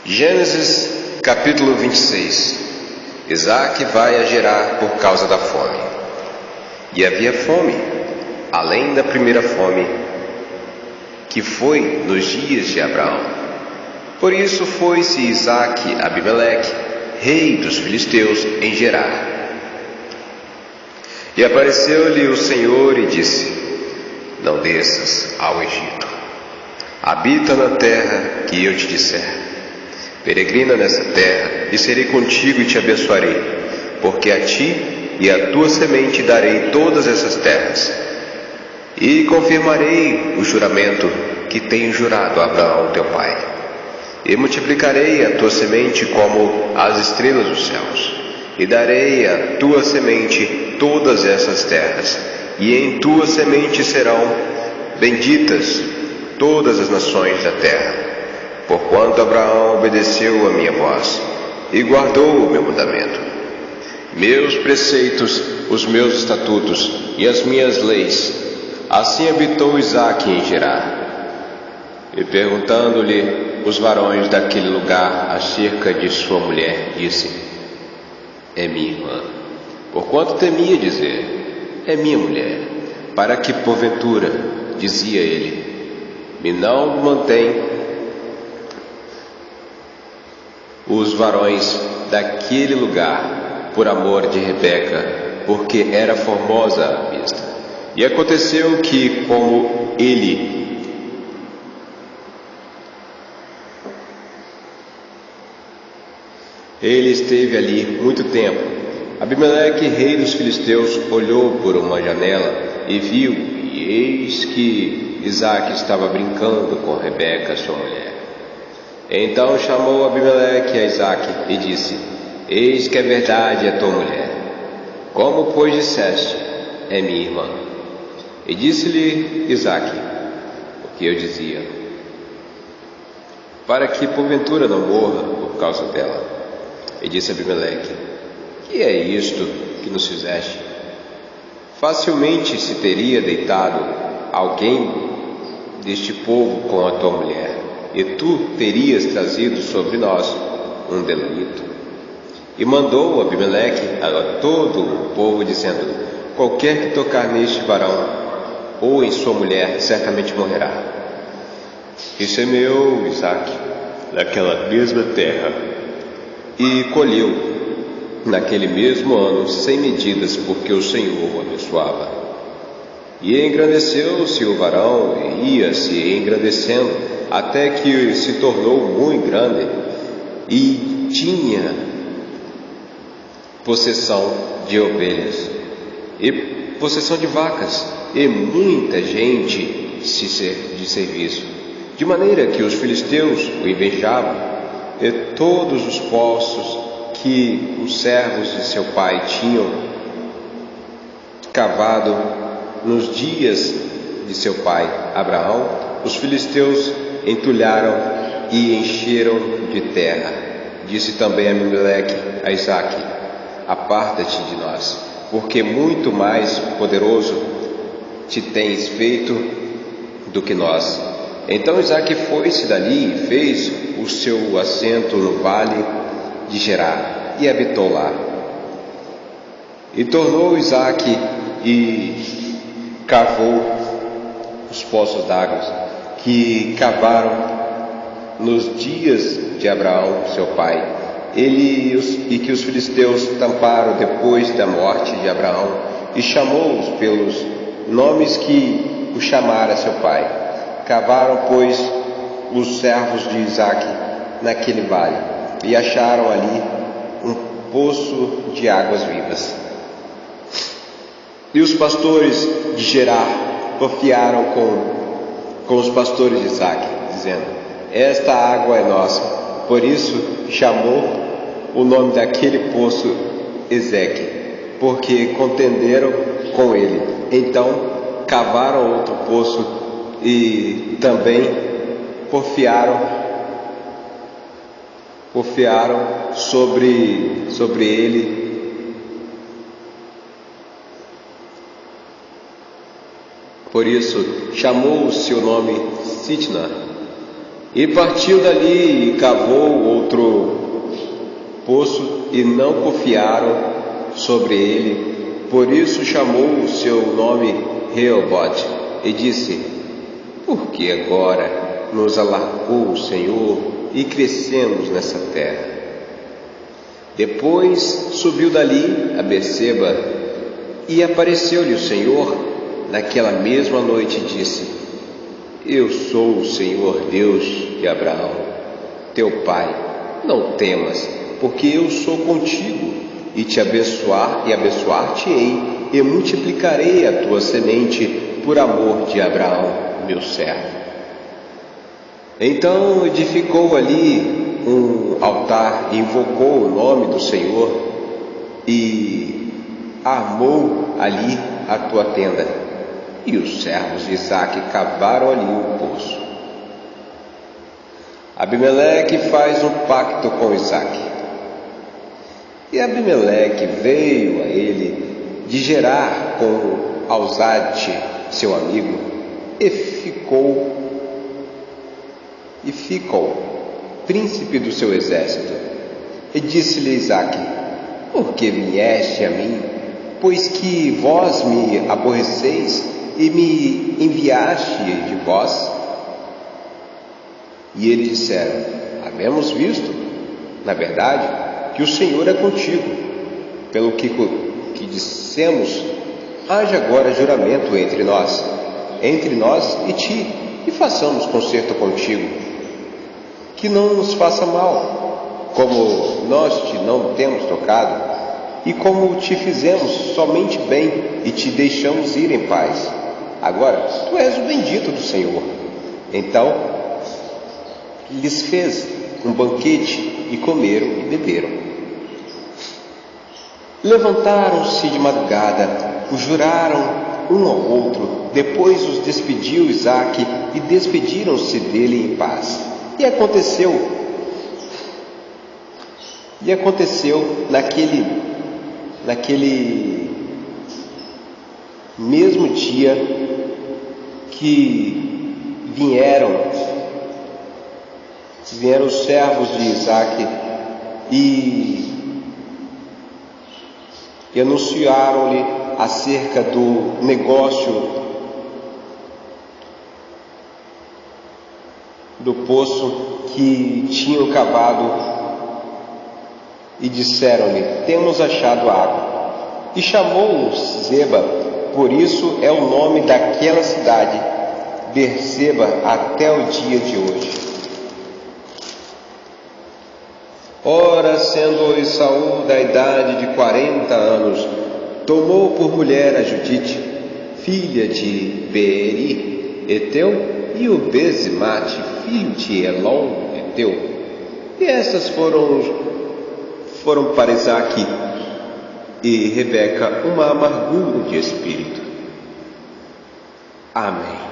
Gênesis capítulo 26. Isaque vai a Gerar por causa da fome. E havia fome, além da primeira fome, que foi nos dias de Abraão. Por isso foi-se Isaque a Abimeleque, rei dos filisteus, em Gerar. E apareceu-lhe o Senhor e disse: Não desças ao Egito. Habita na terra que eu te disser. Peregrina nessa terra, e serei contigo e te abençoarei, porque a ti e à tua semente darei todas essas terras. E confirmarei o juramento que tenho jurado a Abraão teu pai. E multiplicarei a tua semente como as estrelas dos céus, e darei à tua semente todas essas terras, e em tua semente serão benditas todas as nações da terra. Porquanto Abraão obedeceu a minha voz e guardou o meu mandamento, meus preceitos, os meus estatutos e as minhas leis, assim habitou Isaque em Gerar. E perguntando-lhe os varões daquele lugar acerca de sua mulher, disse: É minha irmã. Porquanto temia dizer: É minha mulher, para que porventura, dizia ele, me não mantém os varões daquele lugar por amor de Rebeca, porque era formosa à vista. E aconteceu que, como ele esteve ali muito tempo, Abimeleque, rei dos filisteus, olhou por uma janela e viu, e eis que Isaque estava brincando com Rebeca, sua mulher. Então chamou Abimeleque a Isaque e disse: Eis que é verdade a tua mulher. Como, pois, disseste: É minha irmã? E disse-lhe Isaque o que eu dizia, para que porventura não morra por causa dela. E disse Abimeleque: Que é isto que nos fizeste? Facilmente se teria deitado alguém deste povo com a tua mulher, e tu terias trazido sobre nós um delito. E mandou Abimeleque a todo o povo, dizendo: Qualquer que tocar neste varão ou em sua mulher, certamente morrerá. E semeou Isaque naquela mesma terra, e colheu naquele mesmo ano 100 medidas, porque o Senhor o abençoava. E engrandeceu-se o varão, e ia-se engrandecendo, até que se tornou muito grande, e tinha possessão de ovelhas, e possessão de vacas, e muita gente de serviço, de maneira que os filisteus o invejavam, e todos os poços que os servos de seu pai tinham cavado nos dias de seu pai Abraão, os filisteus entulharam e encheram de terra. Disse também Abimeleque a Isaque: Aparta-te de nós, porque muito mais poderoso te tens feito do que nós. Então Isaque foi-se dali e fez o seu assento no vale de Gerar, e habitou lá. E tornou Isaque e cavou os poços d'água que cavaram nos dias de Abraão, seu pai, e que os filisteus tamparam depois da morte de Abraão, e chamou-os pelos nomes que o chamara seu pai. Cavaram, pois, os servos de Isaque naquele vale, e acharam ali um poço de águas vivas. E os pastores de Gerar confiaram com os pastores de Isaque, dizendo: Esta água é nossa. Por isso chamou o nome daquele poço Ezeque, porque contenderam com ele. Então cavaram outro poço e também porfiaram sobre ele. Por isso chamou o seu nome Sitna, E partiu dali e cavou outro poço, e não confiaram sobre ele. Por isso chamou o seu nome Reobote, e disse: por que agora nos alargou o Senhor e crescemos nessa terra? Depois subiu dali a Berseba, e apareceu-lhe o Senhor naquela mesma noite e disse: eu sou o Senhor Deus de Abraão, teu pai. Não temas, porque eu sou contigo, e te abençoar-te-ei, e multiplicarei a tua semente por amor de Abraão, meu servo. Então edificou ali um altar, e invocou o nome do Senhor, e armou ali a tua tenda. E os servos de Isaque cavaram ali um poço. Abimeleque faz um pacto com Isaque. E Abimeleque veio a ele de Gerar com Alzate, seu amigo, e ficou príncipe do seu exército. E disse-lhe Isaque: por que vieste a mim, pois que vós me aborreceis e me enviaste de vós? E eles disseram: havemos visto, na verdade, que o Senhor é contigo. Pelo que dissemos, haja agora juramento entre nós e ti, e façamos concerto contigo, que não nos faça mal, como nós te não temos tocado, e como te fizemos somente bem, e te deixamos ir em paz. Agora, tu és o bendito do Senhor. Então lhes fez um banquete, e comeram e beberam. Levantaram-se de madrugada, juraram um ao outro. Depois os despediu Isaque, e despediram-se dele em paz. E aconteceu naquele mesmo dia que vieram os servos de Isaque e anunciaram-lhe acerca do negócio do poço que tinham cavado, e disseram-lhe: temos achado água. E chamou-o Zeba, por isso é o nome daquela cidade, Berseba, até o dia de hoje. Ora, sendo Esaú da idade de 40 anos, tomou por mulher a Judite, filha de Beeri, Eteu, e o Bezemate, filho de Elon, Eteu. E estas foram para Isaque e Rebeca uma amargura de espírito. Amém.